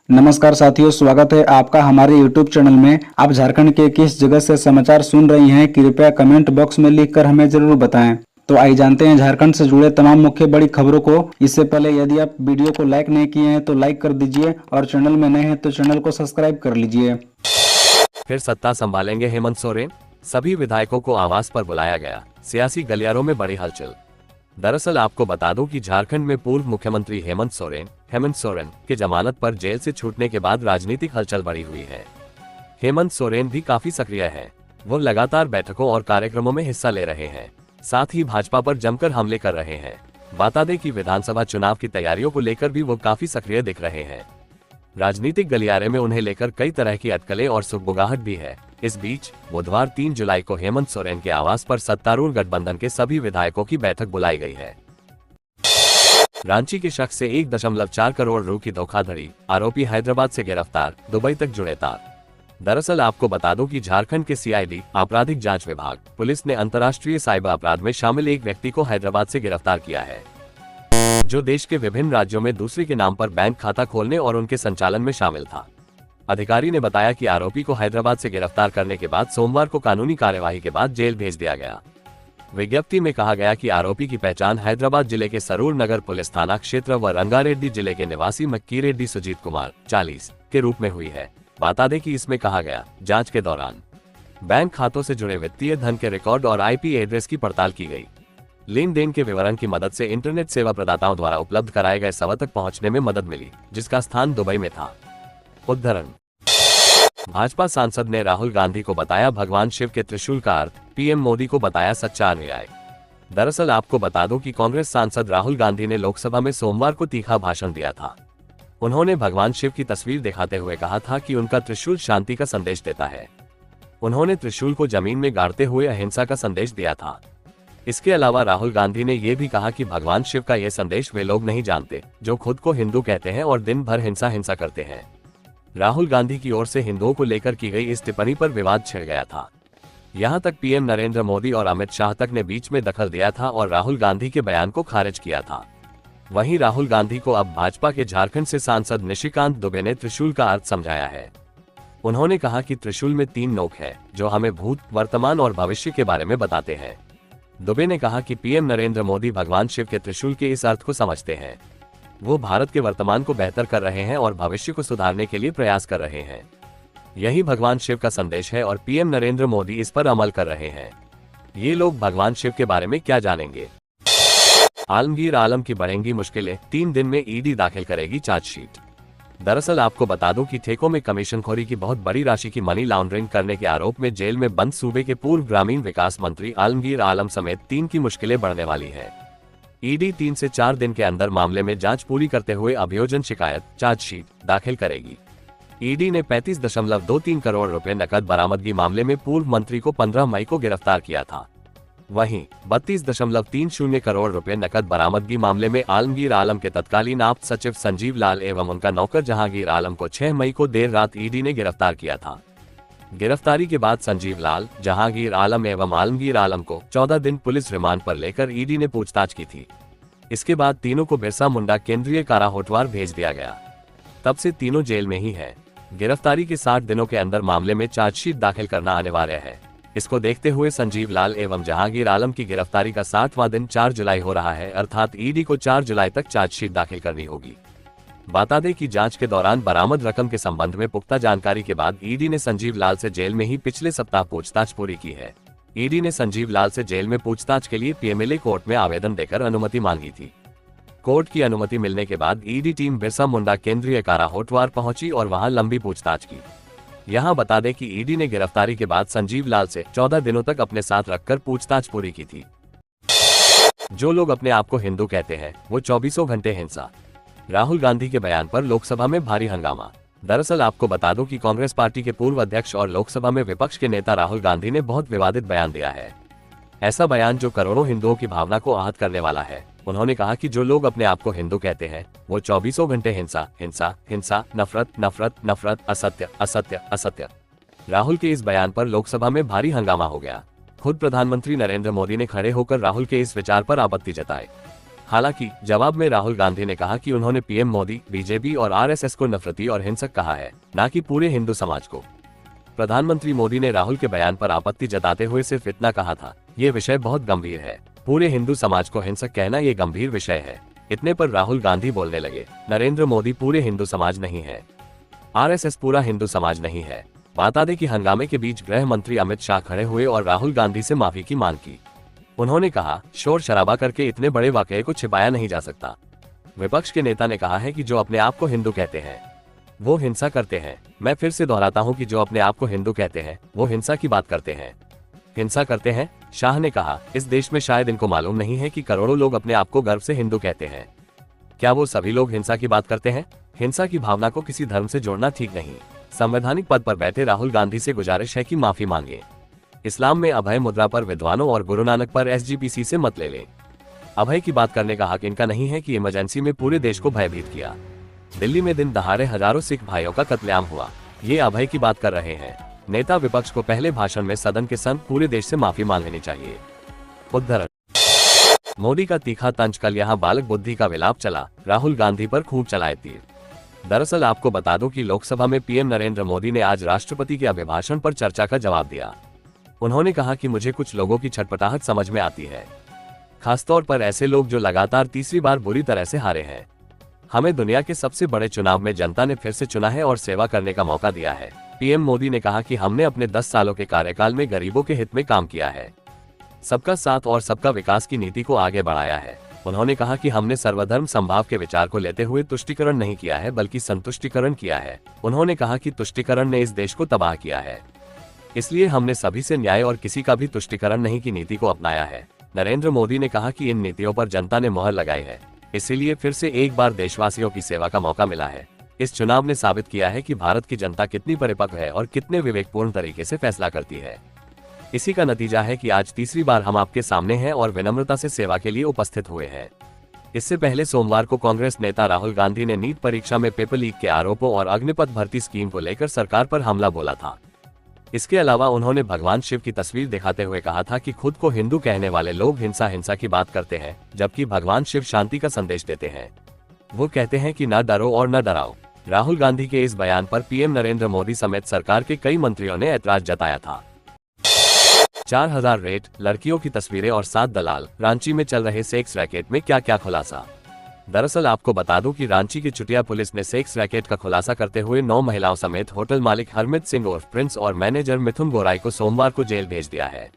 नमस्कार साथियों, स्वागत है आपका हमारे YouTube चैनल में। आप झारखंड के किस जगह से समाचार सुन रही हैं, कृपया कमेंट बॉक्स में लिखकर हमें जरूर बताएं। तो आइए जानते हैं झारखंड से जुड़े तमाम मुख्य बड़ी खबरों को। इससे पहले यदि आप वीडियो को लाइक नहीं किए हैं तो लाइक कर दीजिए और चैनल में नए हैं तो चैनल को सब्सक्राइब कर लीजिए। फिर सत्ता संभालेंगे हेमंत सोरेन, सभी विधायकों को आवास पर बुलाया गया, सियासी गलियारों में बड़ी हलचल। दरअसल आपको बता दूं कि झारखंड में पूर्व मुख्यमंत्री हेमंत सोरेन के जमानत पर जेल से छूटने के बाद राजनीतिक हलचल बढ़ी हुई है। हेमंत सोरेन भी काफी सक्रिय हैं। वो लगातार बैठकों और कार्यक्रमों में हिस्सा ले रहे हैं, साथ ही भाजपा पर जमकर हमले कर रहे हैं। बता दें कि विधानसभा चुनाव की तैयारियों को लेकर भी वो काफी सक्रिय दिख रहे हैं। राजनीतिक गलियारे में उन्हें लेकर कई तरह की अटकलें और सुगबुगाहट भी है। इस बीच बुधवार 3 जुलाई को हेमंत सोरेन के आवास पर सत्तारूढ़ गठबंधन के सभी विधायकों की बैठक बुलाई गई है। रांची के शख्स से 1.4 करोड़ रु की धोखाधड़ी, आरोपी हैदराबाद से गिरफ्तार, दुबई तक जुड़े तार। दरअसल आपको बता दूं कि झारखंड के CID आपराधिक जांच विभाग पुलिस ने अंतर्राष्ट्रीय साइबर अपराध में शामिल एक व्यक्ति को हैदराबाद से गिरफ्तार किया है, जो देश के विभिन्न राज्यों में दूसरे के नाम पर बैंक खाता खोलने और उनके संचालन में शामिल था। अधिकारी ने बताया कि आरोपी को हैदराबाद से गिरफ्तार करने के बाद सोमवार को कानूनी कार्यवाही के बाद जेल भेज दिया गया। विज्ञप्ति में कहा गया कि आरोपी की पहचान हैदराबाद जिले के सरूर नगर पुलिस थाना क्षेत्र व रंगारेड्डी जिले के निवासी मक्कीरेड्डी सुजीत कुमार 40 के रूप में हुई है। बता दें कि इसमें कहा गया, जांच के दौरान बैंक खातों से जुड़े वित्तीय धन के रिकॉर्ड और IP एड्रेस की पड़ताल की गई। लेन देन के विवरण की मदद से इंटरनेट सेवा प्रदाताओं द्वारा उपलब्ध कराए गए सर्वर तक पहुंचने में मदद मिली, जिसका स्थान दुबई में था। उद्धरण: भाजपा सांसद ने राहुल गांधी को बताया भगवान शिव के त्रिशूल का अर्थ, PM मोदी को बताया सच्चा अनुयायी। दरअसल आपको बता दूं कि कांग्रेस सांसद राहुल गांधी ने लोकसभा में सोमवार को तीखा भाषण दिया था। उन्होंने भगवान शिव की तस्वीर दिखाते हुए कहा था कि उनका त्रिशूल शांति का संदेश देता है। उन्होंने त्रिशूल को जमीन में गाड़ते हुए अहिंसा का संदेश दिया था। इसके अलावा राहुल गांधी ने यह भी कहा कि भगवान शिव का यह संदेश वे लोग नहीं जानते जो खुद को हिंदू कहते हैं और दिन भर हिंसा करते हैं। राहुल गांधी की ओर से हिंदुओं को लेकर की गई इस टिप्पणी पर विवाद छिड़ गया था। यहां तक PM नरेंद्र मोदी और अमित शाह तक ने बीच में दखल दिया था और राहुल गांधी के बयान को खारिज किया था। वहीं राहुल गांधी को अब भाजपा के झारखंड से सांसद निशिकांत दुबे ने त्रिशूल का अर्थ समझाया है। उन्होंने कहा कि त्रिशूल में 3 नोक है जो हमें भूत, वर्तमान और भविष्य के बारे में बताते हैं। दुबे ने कहा कि PM नरेंद्र मोदी भगवान शिव के त्रिशूल के इस अर्थ को समझते हैं। वो भारत के वर्तमान को बेहतर कर रहे हैं और भविष्य को सुधारने के लिए प्रयास कर रहे हैं। यही भगवान शिव का संदेश है और PM नरेंद्र मोदी इस पर अमल कर रहे हैं। ये लोग भगवान शिव के बारे में क्या जानेंगे। आलमगीर आलम की बढ़ेंगी मुश्किलें, 3 दिन में ED दाखिल करेगी चार्जशीट। दरअसल आपको बता दूं कि ठेकों में कमीशनखोरी की बहुत बड़ी राशि की मनी लॉन्ड्रिंग करने के आरोप में जेल में बंद सूबे के पूर्व ग्रामीण विकास मंत्री आलमगीर आलम समेत 3 की मुश्किलें बढ़ने वाली है। ED 3 से 4 दिन के अंदर मामले में जांच पूरी करते हुए अभियोजन शिकायत चार्जशीट दाखिल करेगी। ED ने 35.23 करोड़ रुपए नकद बरामदगी मामले में पूर्व मंत्री को 15 मई को गिरफ्तार किया था। वहीं 32.30 करोड़ रुपए नकद बरामदगी मामले में आलमगीर आलम के तत्कालीन आप्त सचिव संजीव लाल एवं उनका नौकर जहांगीर आलम को 6 मई को देर रात ED ने गिरफ्तार किया था। गिरफ्तारी के बाद संजीव लाल, जहांगीर आलम एवं आलमगीर आलम को 14 दिन पुलिस रिमांड पर लेकर ED ने पूछताछ की थी। इसके बाद तीनों को बिरसा मुंडा केंद्रीय कारा होटवार भेज दिया गया। तब से तीनों जेल में ही है। गिरफ्तारी के 60 दिनों के अंदर मामले में चार्जशीट दाखिल करना अनिवार्य है। इसको देखते हुए संजीव लाल एवं जहांगीर आलम की गिरफ्तारी का 60वां दिन 4 जुलाई हो रहा है, अर्थात ED को 4 जुलाई तक चार्जशीट दाखिल करनी होगी। बता दें कि जांच के दौरान बरामद रकम के संबंध में पुख्ता जानकारी के बाद ED ने संजीव लाल से जेल में ही पिछले सप्ताह पूछताछ पूरी की है। ED ने संजीव लाल से जेल में पूछताछ के लिए PMLA कोर्ट में आवेदन देकर अनुमति मांगी थी। कोर्ट की अनुमति मिलने के बाद ED टीम बिरसा मुंडा केंद्रीय कारा होटवार पहुंची और वहां लंबी पूछताछ की। यहां बता दें कि ED ने गिरफ्तारी के बाद संजीव लाल से 14 दिनों तक अपने साथ रखकर पूछताछ पूरी की थी। जो लोग अपने आप को हिंदू कहते हैं वो 24 घंटे हिंसा। राहुल गांधी के बयान पर लोकसभा में भारी हंगामा। दरअसल आपको बता दूं कि कांग्रेस पार्टी के पूर्व अध्यक्ष और लोकसभा में विपक्ष के नेता राहुल गांधी ने बहुत विवादित बयान दिया है। ऐसा बयान जो करोड़ों हिंदुओं की भावना को आहत करने वाला है। उन्होंने कहा कि जो लोग अपने आप को हिंदू कहते हैं वो 24 घंटे हिंसा, नफरत, असत्य। राहुल के इस बयान पर लोकसभा में भारी हंगामा हो गया। खुद प्रधानमंत्री नरेंद्र मोदी ने खड़े होकर राहुल के इस विचार पर आपत्ति जताई। हालांकि जवाब में राहुल गांधी ने कहा कि उन्होंने पीएम मोदी, बीजेपी और आरएसएस को नफरती और हिंसक कहा है, न कि पूरे हिंदू समाज को। प्रधानमंत्री मोदी ने राहुल के बयान पर आपत्ति जताते हुए सिर्फ इतना कहा था, ये विषय बहुत गंभीर है। पूरे हिंदू समाज को हिंसक कहना ये गंभीर विषय है। इतने पर राहुल गांधी बोलने लगे, नरेंद्र मोदी पूरे हिंदू समाज नहीं है, आरएसएस पूरा हिंदू समाज नहीं है। बता दें कि हंगामे के बीच गृह मंत्री अमित शाह खड़े हुए और राहुल गांधी से माफी की मांग की। उन्होंने कहा, शोर शराबा करके इतने बड़े वाकये को छिपाया नहीं जा सकता। विपक्ष के नेता ने कहा है कि जो अपने आप को हिंदू कहते हैं वो हिंसा करते हैं। मैं फिर से दोहराता हूं कि जो अपने आप को हिंदू कहते हैं वो हिंसा की बात करते हैं। हिंसा करते हैं, शाह ने कहा। इस देश में शायद इनको मालूम नहीं है कि करोड़ों लोग अपने आप को गर्व से हिंदू कहते हैं। क्या वो सभी लोग हिंसा की बात करते हैं? हिंसा की भावना को किसी धर्म से जोड़ना ठीक नहीं। संवैधानिक पद पर बैठे राहुल गांधी से गुजारिश है कि माफी मांगे। इस्लाम में अभय मुद्रा पर विद्वानों और गुरु नानक पर एसजीपीसी से मत ले लें। अभय की बात करने का हक इनका नहीं है कि इमरजेंसी में पूरे देश को भयभीत किया। दिल्ली में दिन दहाड़े हजारों सिख भाइयों का कत्लेआम हुआ, ये अभय की बात कर रहे हैं। नेता विपक्ष को पहले भाषण में सदन के संग पूरे देश से माफी मांग लेनी चाहिए। उद्धरण, मोदी का तीखा तंज, कल यहाँ बालक बुद्धि का विलाप चला, राहुल गांधी पर खूब चलाए तीर। दरअसल आपको बता दूं कि लोकसभा में पीएम नरेंद्र मोदी ने आज राष्ट्रपति के अभिभाषण पर चर्चा का जवाब दिया। उन्होंने कहा कि मुझे कुछ लोगों की छटपटाहट समझ में आती है, खासतौर पर ऐसे लोग जो लगातार तीसरी बार बुरी तरह से हारे हैं। हमें दुनिया के सबसे बड़े चुनाव में जनता ने फिर से चुना है और सेवा करने का मौका दिया है। पीएम मोदी ने कहा कि हमने अपने 10 सालों के कार्यकाल में गरीबों के हित में काम किया है, सबका साथ और सबका विकास की नीति को आगे बढ़ाया है। उन्होंने कहा कि हमने सर्वधर्म समभाव के विचार को लेते हुए तुष्टीकरण नहीं किया है बल्कि संतुष्टीकरण किया है। उन्होंने कहा कि तुष्टीकरण ने इस देश को तबाह किया है, इसलिए हमने सभी से न्याय और किसी का भी तुष्टीकरण नहीं की नीति को अपनाया है। नरेंद्र मोदी ने कहा कि इन नीतियों पर जनता ने मोहर लगाई है, इसीलिए फिर से एक बार देशवासियों की सेवा का मौका मिला है। इस चुनाव ने साबित किया है कि भारत की जनता कितनी परिपक्व है और कितने विवेकपूर्ण तरीके से फैसला करती है। इसी का नतीजा है कि आज तीसरी बार हम आपके सामने हैं और विनम्रता से सेवा के लिए उपस्थित हुए हैं। इससे पहले सोमवार को कांग्रेस नेता राहुल गांधी ने नीट परीक्षा में पेपर लीक के आरोपों और अग्निपथ भर्ती स्कीम को लेकर सरकार पर हमला बोला था। इसके अलावा उन्होंने भगवान शिव की तस्वीर दिखाते हुए कहा था कि खुद को हिंदू कहने वाले लोग हिंसा की बात करते हैं, जबकि भगवान शिव शांति का संदेश देते हैं। वो कहते हैं कि न डरो और न डराओ। राहुल गांधी के इस बयान पर पीएम नरेंद्र मोदी समेत सरकार के कई मंत्रियों ने ऐतराज जताया था। 4000 रेट, लड़कियों की तस्वीरें और 7 दलाल, रांची में चल रहे सेक्स रैकेट में क्या क्या खुलासा। दरअसल आपको बता दूं कि रांची की चुटिया पुलिस ने सेक्स रैकेट का खुलासा करते हुए 9 महिलाओं समेत होटल मालिक हरमित सिंह उर्फ प्रिंस और मैनेजर मिथुन गोराई को सोमवार को जेल भेज दिया है।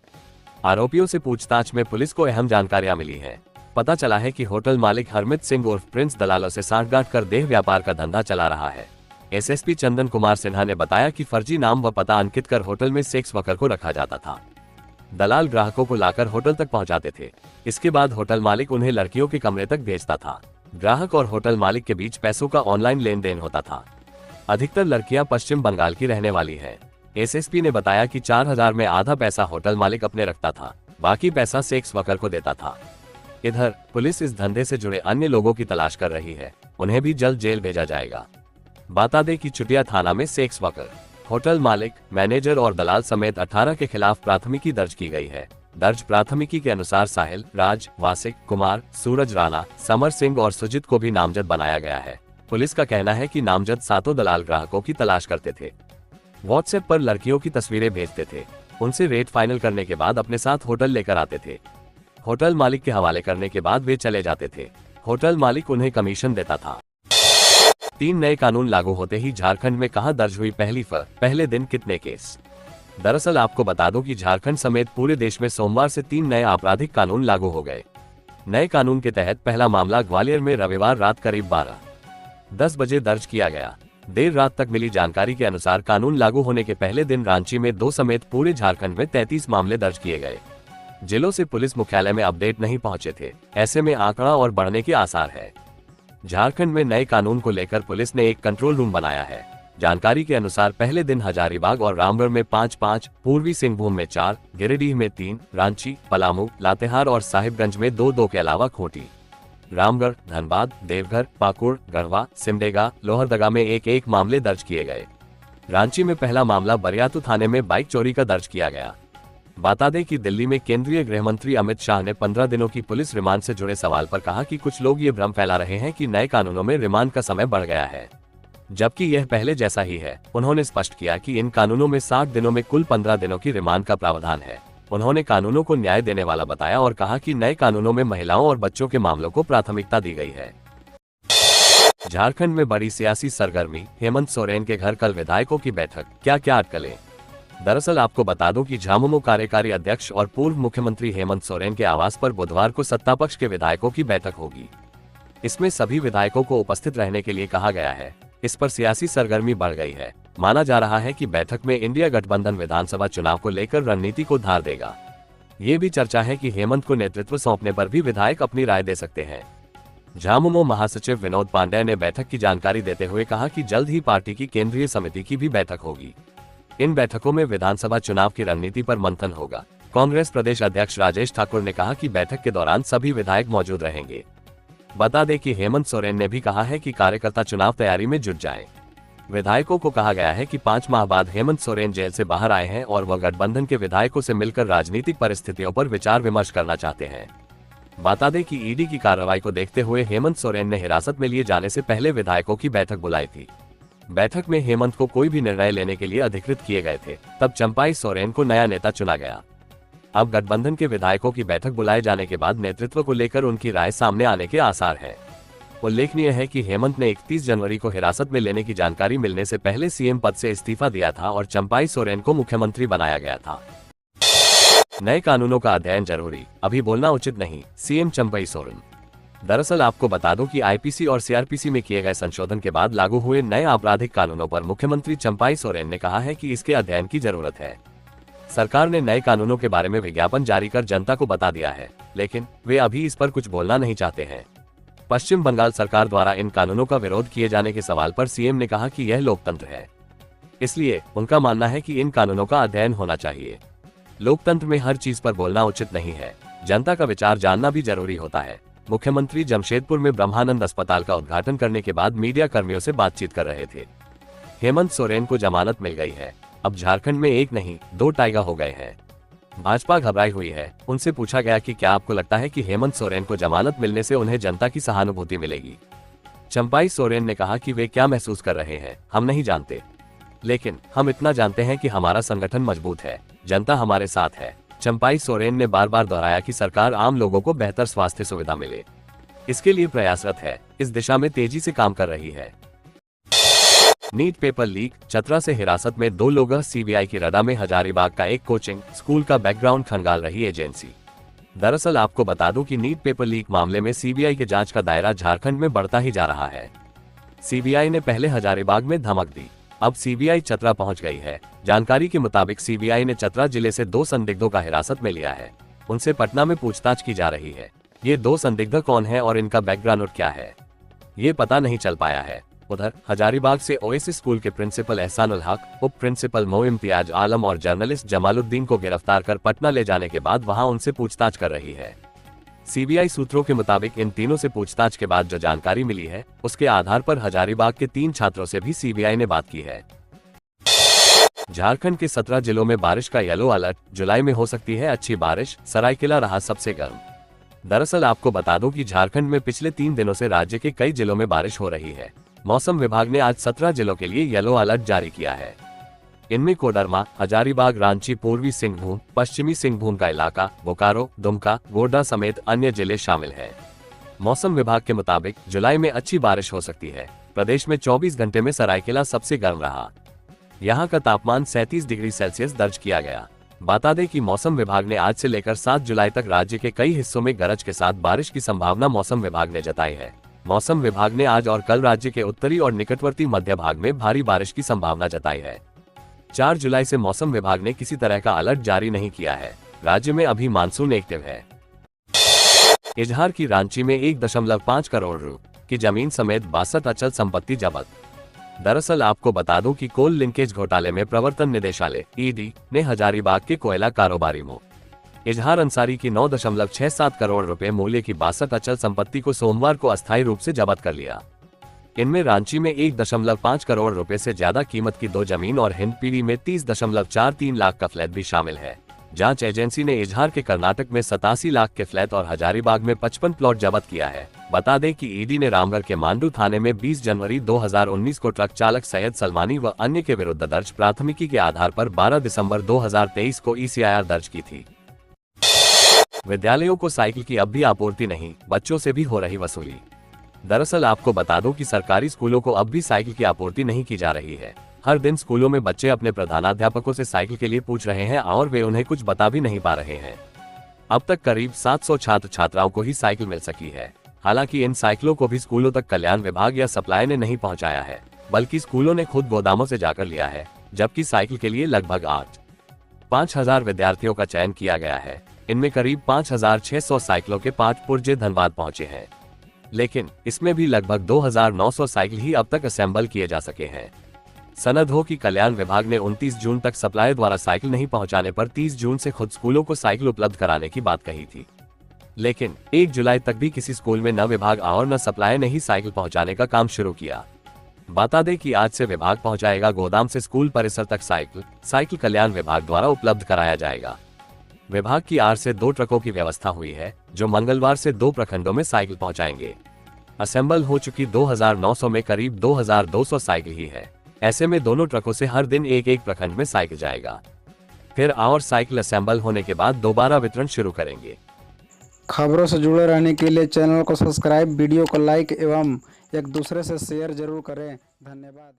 आरोपियों से पूछताछ में पुलिस को अहम जानकारियां मिली हैं। पता चला है कि होटल मालिक हरमित सिंह उर्फ प्रिंस दलालों से सांठगांठ कर देह व्यापार का धंधा चला रहा है। एसएसपी चंदन कुमार सिन्हा ने बताया कि फर्जी नाम व पता अंकित कर होटल में सेक्स वर्कर को रखा जाता था। दलाल ग्राहकों को लाकर होटल तक पहुंचाते थे। इसके बाद होटल मालिक उन्हें लड़कियों के कमरे तक भेजता था। ग्राहक और होटल मालिक के बीच पैसों का ऑनलाइन लेन देन होता था। अधिकतर लड़कियां पश्चिम बंगाल की रहने वाली हैं। एसएसपी ने बताया कि 4000 में आधा पैसा होटल मालिक अपने रखता था, बाकी पैसा सेक्स वर्कर को देता था। इधर पुलिस इस धंधे से जुड़े अन्य लोगों की तलाश कर रही है, उन्हें भी जल्द जेल भेजा जाएगा। बता दें कि चुटिया थाना में सेक्स वर्कर, होटल मालिक, मैनेजर और दलाल समेत 18 के खिलाफ प्राथमिकी दर्ज की गई है। दर्ज प्राथमिकी के अनुसार साहिल, राज, वासिक, कुमार, सूरज राणा, समर सिंह और सुजित को भी नामजद बनाया गया है। पुलिस का कहना है कि नामजद 7 दलाल ग्राहकों की तलाश करते थे, व्हाट्सएप पर लड़कियों की तस्वीरें भेजते थे, उनसे रेट फाइनल करने के बाद अपने साथ होटल लेकर आते थे। होटल मालिक के हवाले करने के बाद वे चले जाते थे। होटल मालिक उन्हें कमीशन देता था। 3 नए कानून लागू होते ही झारखंड में कहां दर्ज हुई पहले दिन कितने केस। दरअसल आपको बता दूं कि झारखंड समेत पूरे देश में सोमवार से 3 नए आपराधिक कानून लागू हो गए। नए कानून के तहत पहला मामला ग्वालियर में रविवार रात करीब 12:10 बजे दर्ज किया गया। देर रात तक मिली जानकारी के अनुसार कानून लागू होने के पहले दिन रांची में 2 समेत पूरे झारखंड में 33 मामले दर्ज किए गए। जिलों से पुलिस मुख्यालय में अपडेट नहीं पहुंचे थे, ऐसे में आंकड़ा और बढ़ने के आसार है। झारखंड में नए कानून को लेकर पुलिस ने एक कंट्रोल रूम बनाया है। जानकारी के अनुसार पहले दिन हजारीबाग और रामगढ़ में 5-5, पूर्वी सिंहभूम में 4, गिरिडीह में 3, रांची, पलामू, लातेहार और साहिबगंज में 2-2 के अलावा खूंटी, रामगढ़, धनबाद, देवघर, पाकुड़, गढ़वा, सिमडेगा, लोहरदगा में 1-1 मामले दर्ज किए गए। रांची में पहला मामला बरियातू थाने में बाइक चोरी का दर्ज किया गया। बता दें कि दिल्ली में केंद्रीय गृह मंत्री अमित शाह ने 15 दिनों की पुलिस रिमांड से जुड़े सवाल पर कहा कि कुछ लोग ये भ्रम फैला रहे हैं कि नए कानूनों में रिमांड का समय बढ़ गया है, जबकि यह पहले जैसा ही है। उन्होंने स्पष्ट किया कि इन कानूनों में 60 दिनों में कुल 15 दिनों की रिमांड का प्रावधान है। उन्होंने कानूनों को न्याय देने वाला बताया और कहा कि नए कानूनों में महिलाओं और बच्चों के मामलों को प्राथमिकता दी गई है। झारखंड में बड़ी सियासी सरगर्मी, हेमंत सोरेन के घर कल विधायकों की बैठक, क्या क्या अटकलें। दरअसल आपको बता दूं कि झामुमो कार्यकारी अध्यक्ष और पूर्व मुख्यमंत्री हेमंत सोरेन के आवास पर बुधवार को सत्तापक्ष के विधायकों की बैठक होगी। इसमें सभी विधायकों को उपस्थित रहने के लिए कहा गया है। इस पर सियासी सरगर्मी बढ़ गई है। माना जा रहा है कि बैठक में इंडिया गठबंधन विधानसभा चुनाव को लेकर रणनीति को धार देगा। ये भी चर्चा है कि हेमंत को नेतृत्व सौंपने पर भी विधायक अपनी राय दे सकते हैं। झामुमो महासचिव विनोद पांडेय ने बैठक की जानकारी देते हुए कहा कि जल्द ही पार्टी की केंद्रीय समिति की भी बैठक होगी। इन बैठकों में विधानसभा चुनाव की रणनीति पर मंथन होगा। कांग्रेस प्रदेश अध्यक्ष राजेश ठाकुर ने कहा कि बैठक के दौरान सभी विधायक मौजूद रहेंगे। बता दें कि हेमंत सोरेन ने भी कहा है कि कार्यकर्ता चुनाव तैयारी में जुट जाएं। विधायकों को कहा गया है कि 5 माह बाद हेमंत सोरेन जेल से बाहर आए हैं और वह गठबंधन के विधायकों से मिलकर राजनीतिक परिस्थितियों पर विचार विमर्श करना चाहते हैं। बता दें कि ईडी की कार्रवाई को देखते हुए हेमंत सोरेन ने हिरासत में लिए जाने से पहले विधायकों की बैठक बुलाई थी। बैठक में हेमंत को कोई भी निर्णय लेने के लिए अधिकृत किए गए थे। तब चंपाई सोरेन को नया नेता चुना गया। अब गठबंधन के विधायकों की बैठक बुलाए जाने के बाद नेतृत्व को लेकर उनकी राय सामने आने के आसार हैं। उल्लेखनीय है कि हेमंत ने 31 जनवरी को हिरासत में लेने की जानकारी मिलने से पहले सीएम पद से इस्तीफा दिया था और चंपाई सोरेन को मुख्यमंत्री बनाया गया था। नए कानूनों का अध्ययन जरूरी, अभी बोलना उचित नहीं, सीएम चंपाई सोरेन। दरअसल आपको बता दूं कि आईपीसी और सीआरपीसी में किए गए संशोधन के बाद लागू हुए नए आपराधिक कानूनों पर मुख्यमंत्री चंपाई सोरेन ने कहा है कि इसके अध्ययन की जरूरत है। सरकार ने नए कानूनों के बारे में विज्ञापन जारी कर जनता को बता दिया है, लेकिन वे अभी इस पर कुछ बोलना नहीं चाहते हैं। पश्चिम बंगाल सरकार द्वारा इन कानूनों का विरोध किए जाने के सवाल पर सीएम ने कहा कि यह लोकतंत्र है, इसलिए उनका मानना है कि इन कानूनों का अध्ययन होना चाहिए। लोकतंत्र में हर चीज पर बोलना उचित नहीं है, जनता का विचार जानना भी जरूरी होता है। मुख्यमंत्री जमशेदपुर में ब्रह्मानंद अस्पताल का उद्घाटन करने के बाद मीडिया कर्मियों से बातचीत कर रहे थे। हेमंत सोरेन को जमानत मिल गई है। अब झारखंड में एक नहीं 2 टाइगर हो गए हैं। भाजपा घबराई हुई है। उनसे पूछा गया कि क्या आपको लगता है कि हेमंत सोरेन को जमानत मिलने से उन्हें जनता की सहानुभूति मिलेगी। चंपाई सोरेन ने कहा कि वे क्या महसूस कर रहे हैं हम नहीं जानते, लेकिन हम इतना जानते हैं कि हमारा संगठन मजबूत है, जनता हमारे साथ है। चंपाई सोरेन ने बार बार दोहराया कि सरकार आम लोगों को बेहतर स्वास्थ्य सुविधा मिले, इसके लिए प्रयासरत है, इस दिशा में तेजी से काम कर रही है। नीट पेपर लीक, चतरा से हिरासत में 2 लोग, सीबीआई की रडा में हजारीबाग का एक कोचिंग स्कूल का बैकग्राउंड खंगाल रही एजेंसी। दरअसल आपको बता दूं कि नीट पेपर लीक मामले में सीबीआई के जांच का दायरा झारखंड में बढ़ता ही जा रहा है। सीबीआई ने पहले हजारीबाग में धमक दी, अब सीबीआई चतरा पहुंच गई है। जानकारी के मुताबिक सीबीआई ने चतरा जिले से 2 संदिग्धों का हिरासत में लिया है। उनसे पटना में पूछताछ की जा रही है। ये 2 संदिग्ध कौन है और इनका बैकग्राउंड क्या है, ये पता नहीं चल पाया है। उधर हजारीबाग से ओएसिस स्कूल के प्रिंसिपल एहसानुल हक, उप प्रिंसिपल मोइम्तियाज आलम और जर्नलिस्ट जमालुद्दीन को गिरफ्तार कर पटना ले जाने के बाद वहां उनसे पूछताछ कर रही है। सीबीआई सूत्रों के मुताबिक इन तीनों से पूछताछ के बाद जो जानकारी मिली है, उसके आधार पर हजारीबाग के 3 छात्रों से भी सीबीआई ने बात की है। झारखंड के 17 जिलों में बारिश का येलो अलर्ट, जुलाई में हो सकती है अच्छी बारिश, सरायकेला रहा सबसे गर्म। दरअसल आपको बता दूं कि झारखंड में पिछले 3 दिनों से राज्य के कई जिलों में बारिश हो रही है। मौसम विभाग ने आज 17 जिलों के लिए येलो अलर्ट जारी किया है। इनमें कोडरमा, हजारीबाग, रांची, पूर्वी सिंहभूम, पश्चिमी सिंहभूम का इलाका, बोकारो, दुमका, गोड्डा समेत अन्य जिले शामिल हैं। मौसम विभाग के मुताबिक जुलाई में अच्छी बारिश हो सकती है। प्रदेश में 24 घंटे में सरायकेला सबसे गर्म रहा। यहाँ का तापमान 37 डिग्री सेल्सियस दर्ज किया गया। बता दें कि मौसम विभाग ने आज से लेकर 7 जुलाई तक राज्य के कई हिस्सों में गरज के साथ बारिश की संभावना मौसम विभाग ने जताई है। मौसम विभाग ने आज और कल राज्य के उत्तरी और निकटवर्ती मध्य भाग में भारी बारिश की संभावना जताई है। 4 जुलाई से मौसम विभाग ने किसी तरह का अलर्ट जारी नहीं किया है। राज्य में अभी मानसून एक्टिव है। इजहार की रांची में 1.5 करोड़ रुपए की जमीन समेत 62 अचल संपत्ति जब्त। दरअसल आपको बता दूं कि कोल लिंकेज घोटाले में प्रवर्तन निदेशालय ईडी ने हजारीबाग के कोयला कारोबारी मो इजहार अंसारी की 9.67 करोड़ रुपए मूल्य की 62 अचल संपत्ति को सोमवार को अस्थायी रूप से जब्त कर लिया। इनमें रांची में 1.5 करोड़ रुपए से ज्यादा कीमत की 2 जमीन और हिंदपीढ़ी में 30.43 लाख का फ्लैट भी शामिल है। जांच एजेंसी ने इजहार के कर्नाटक में 87 लाख के फ्लैट और हजारीबाग में 55 प्लॉट जब्त किया है। बता दें कि ईडी ने रामगढ़ के मांडू थाने में 20 जनवरी 2019 को ट्रक चालक सैयद सलमानी व अन्य के विरुद्ध दर्ज प्राथमिकी के आधार पर 12 दिसंबर 2023 को ECIR दर्ज की थी। विद्यालयों को साइकिल की अब भी आपूर्ति नहीं, बच्चों से भी हो रही वसूली। दरअसल आपको बता दूं कि सरकारी स्कूलों को अब भी साइकिल की आपूर्ति नहीं की जा रही है। हर दिन स्कूलों में बच्चे अपने प्रधानाध्यापकों से साइकिल के लिए पूछ रहे हैं और वे उन्हें कुछ बता भी नहीं पा रहे हैं। अब तक करीब 700 छात्र छात्राओं को ही साइकिल मिल सकी है। हालांकि इन साइकिलों को भी स्कूलों तक कल्याण विभाग या सप्लाई ने नहीं पहुंचाया है, बल्कि स्कूलों ने खुद गोदामों से जाकर लिया है, जबकि साइकिल के लिए लगभग 8-5 विद्यार्थियों का चयन किया गया है। इनमें करीब 5600 साइकिलों के पार्ट पुर्जे धनबाद पहुंचे हैं, लेकिन इसमें भी लगभग 2900 साइकिल ही अब तक असेंबल किए जा सके हैं। सनद हो कि कल्याण विभाग ने 29 जून तक सप्लाई द्वारा साइकिल नहीं पहुंचाने पर 30 जून से खुद स्कूलों को साइकिल उपलब्ध कराने की बात कही थी, लेकिन 1 जुलाई तक भी किसी स्कूल में न विभाग और न सप्लाई ने ही साइकिल पहुंचाने का काम शुरू किया। बता दें कि आज से विभाग पहुंचाएगा गोदाम से स्कूल परिसर तक साइकिल कल्याण विभाग द्वारा उपलब्ध कराया जाएगा। विभाग की आर से 2 ट्रकों की व्यवस्था हुई है, जो मंगलवार से 2 प्रखंडों में साइकिल पहुंचाएंगे। असेंबल हो चुकी 2900 में करीब 2200 साइकिल ही है। ऐसे में दोनों ट्रकों से हर दिन एक प्रखंड में साइकिल जाएगा। फिर और साइकिल असेंबल होने के बाद दोबारा वितरण शुरू करेंगे। खबरों से जुड़े रहने के लिए चैनल को सब्सक्राइब, वीडियो को लाइक एवं एक दूसरे से शेयर जरूर करें। धन्यवाद।